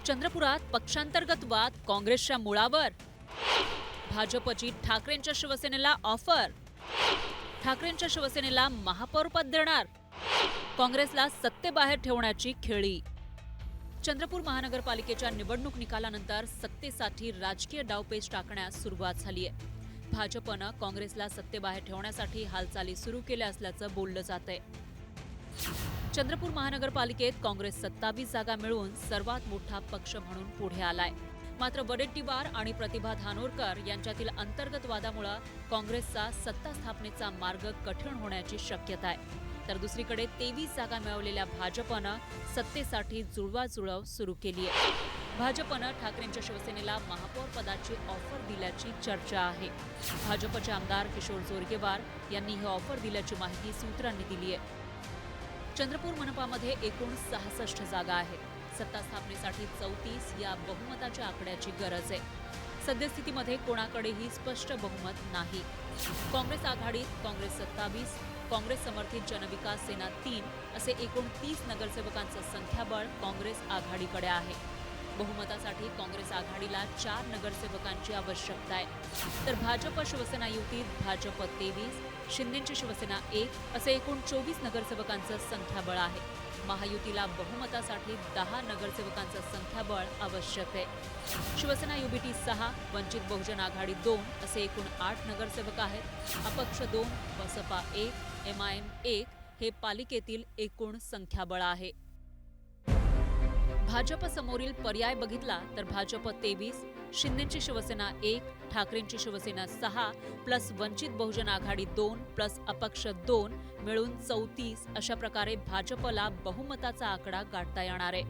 चंद्रपुरात पक्षांतर्गत वाद काँग्रेसच्या मुळावर. भाजपची ठाकरेंच्या शिवसेनेला ऑफर. ठाकरेंच्या शिवसेनेला महापौरपद देणार. काँग्रेसला सत्तेबाहेर ठेवण्याची खेळी. चंद्रपूर महानगरपालिकेच्या निवडणूक निकालानंतर सत्तेसाठी राजकीय डावपेच टाकण्यास सुरुवात झालीय. भाजपनं काँग्रेसला सत्तेबाहेर ठेवण्यासाठी हालचाली सुरू केल्या असल्याचं बोललं जातंय. चंद्रपूर महानगरपालिकेत काँग्रेस 27 जागा मिळवून सर्वात मोठा पक्ष म्हणून पुढे आलाय. मात्र वडेट्टीवार आणि प्रतिभा धानोरकर यांच्यातील अंतर्गत वादामुळे काँग्रेसचा सत्ता स्थापनेचा मार्ग कठीण होण्याची शक्यता आहे. तर दुसरीकडे 23 जागा मिळवलेल्या भाजपनं सत्तेसाठी जुळवाजुळव सुरू केली आहे. भाजपनं ठाकरेंच्या शिवसेनेला महापौर पदाची ऑफर दिल्याची चर्चा आहे. भाजपचे आमदार किशोर जोरगेवार यांनी ही ऑफर दिल्याची माहिती सूत्रांनी दिली आहे. चंद्रपूर मनपामध्ये एकूण 66 जागा आहेत. सत्ता स्थापनेसाठी 34 या बहुमताच्या आकड्याची गरज आहे. सद्यस्थितीमध्ये कोणाकडेही स्पष्ट बहुमत नाही. काँग्रेस आघाडीत काँग्रेस 27, काँग्रेस समर्थित जनविकास सेना 3 असे एकूण 30 नगरसेवकांचं संख्याबळ काँग्रेस आघाडीकडे आहे. बहुमतासाठी काँग्रेस आघाडीला 4 नगरसेवकांची आवश्यकता आहे. तर भाजप शिवसेना युतीत भाजप 23, शिंदेची शिवसेना 1 असे एकूण 24 नगरसेवकांचं संख्याबळ आहे. महायुतीला बहुमतासाठी 10 नगरसेवकांचं संख्याबळ आवश्यक आहे. शिवसेना युबीटी 6, वंचित बहुजन आघाडी 2 असे एकूण 8 नगरसेवक आहेत. अपक्ष 2, बसपा 1, MIM 1 हे पालिकेतील एकूण संख्याबळ आहे. भाजप समोरील पर्याय बघितला तर भाजप 23, शिंदेची शिवसेना 1, ठाकरेंची शिवसेना 6 प्लस वंचित बहुजन आघाडी 2 प्लस अपक्ष 2 मिळून 34 अशा प्रकारे भाजपला बहुमताचा आकडा गाठता येणार आहे.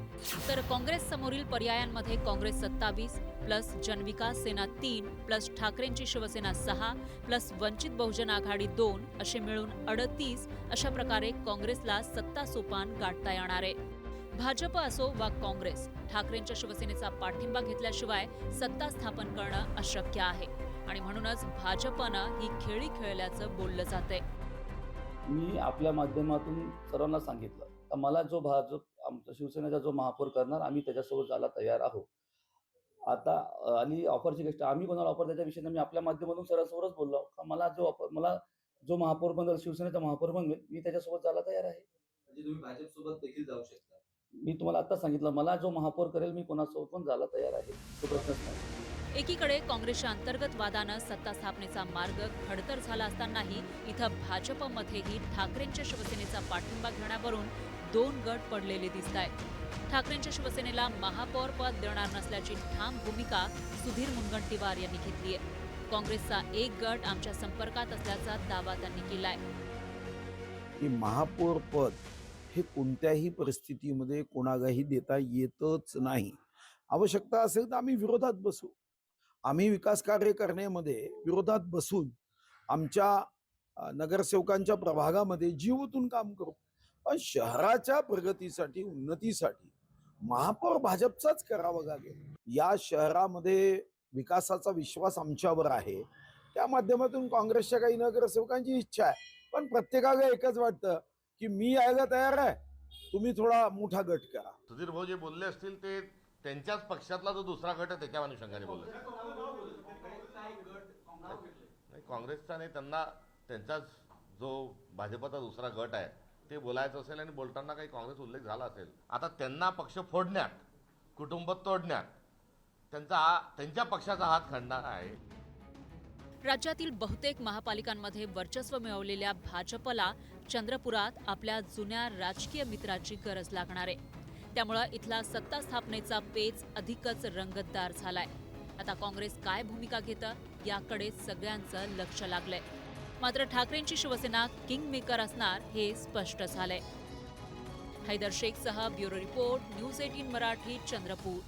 तर काँग्रेस समोरील पर्यायांमध्ये काँग्रेस 27 प्लस जनविकास सेना 3 प्लस ठाकरेंची शिवसेना 6 प्लस वंचित बहुजन आघाडी 2 असे मिळून 38 अशा प्रकारे काँग्रेसला सत्ता सोपान गाठता येणार आहे. भाजप असो वा काँग्रेस, ठाकरेंच्या शिवसेनेचा पाठिंबा घेतल्याशिवाय सत्ता स्थापन करणं अशक्य आहे आणि म्हणूनच भाजपनं ही खेळी खेळल्याचं बोललं जातंय. मी आपल्या माध्यमातून सर्वांना सांगितलं तर मला जो भाजप आमचा शिवसेनेचा जो महापौर करणार आम्ही त्याच्यासोबत जायला तयार आहोत. आता आणि ऑफरची गोष्ट आम्ही कोणाला ऑफर त्याच्या विषयी मी आपल्या माध्यमातून सरसवरच बोललो का मला जो महापौर बनवेल शिवसेनेचा महापौर बनवेल मी त्याच्यासोबत जायला तयार आहे. म्हणजे तुम्ही भाजपसोबत देखील जाऊ शकता. मी तुम्हाला आता सांगितलं मला जो महापौर करेल मी कोणासोबत पण जायला तयार आहे. तो प्रश्नच नाही. एकीकडे काँग्रेसच्या अंतर्गत वादानं सत्ता स्थापनेचा मार्ग खडतर झाला असतानाही इथं भाजपमध्येही ठाकरेंच्या शिवसेनेचा पाठिंबा घेण्यावरून 2 गट पडलेले दिसतायत. ठाकरेंच्या शिवसेनेला महापौर पद देणार नसल्याची ठाम भूमिका सुधीर मुनगंटीवार यांनी घेतली आहे. काँग्रेसचा एक गट आमच्या संपर्कात असल्याचा दावा त्यांनी केलाय. की महापौर पद हे कोणत्याही परिस्थितीमध्ये कोणालाही देता येतच नाही. आवश्यकता असेल तर आम्ही विरोधात बसू. आम्ही विकास कार्य करण्यामध्ये विरोधात बसून आमच्या नगरसेवकांच्या प्रभागामध्ये जीव ओतून काम करू. पण शहराच्या प्रगतीसाठी उन्नतीसाठी महापौर भाजपचाच करावा लागेल. या शहरामध्ये विकासाचा विश्वास आमच्यावर आहे. त्या माध्यमातून काँग्रेसच्या काही नगरसेवकांची इच्छा आहे. पण प्रत्येकाला एकच वाटतं की मी यायला तयार आहे, तुम्ही थोडा मोठा गट करा. सुधीर भाऊ जे बोलले असतील ते त्यांच्याच पक्षातला जो दुसरा गट आहे त्याच्या अनुषंगाने बोलले. नाही काँग्रेसचा नाही, त्यांना त्यांचाच जो भाजपचा दुसरा गट आहे ते बोलायचं असेल आणि बोलताना काही काँग्रेस उल्लेख झाला असेल. आता त्यांना पक्ष फोडण्यात, कुटुंब तोडण्यात त्यांच्या पक्षाचा हात खंडा आहे. राज्यातील बहुतेक महापालिकांमध्ये वर्चस्व मिळवलेल्या भाजपला चंद्रपुरात आपल्या जुन्या राजकीय मित्राची गरज लागणार आहे. त्यामुळे इथला सत्ता स्थापनेचा पेच अधिकच रंगतदार झालाय. आता काँग्रेस काय भूमिका घेतं याकडे सगळ्यांचं लक्ष लागलंय. मात्र ठाकरेंची शिवसेना किंग मेकर असणार हे स्पष्ट झालंय. हैदर शेखसह bureau report, news 18 Marathi, Chandrapur.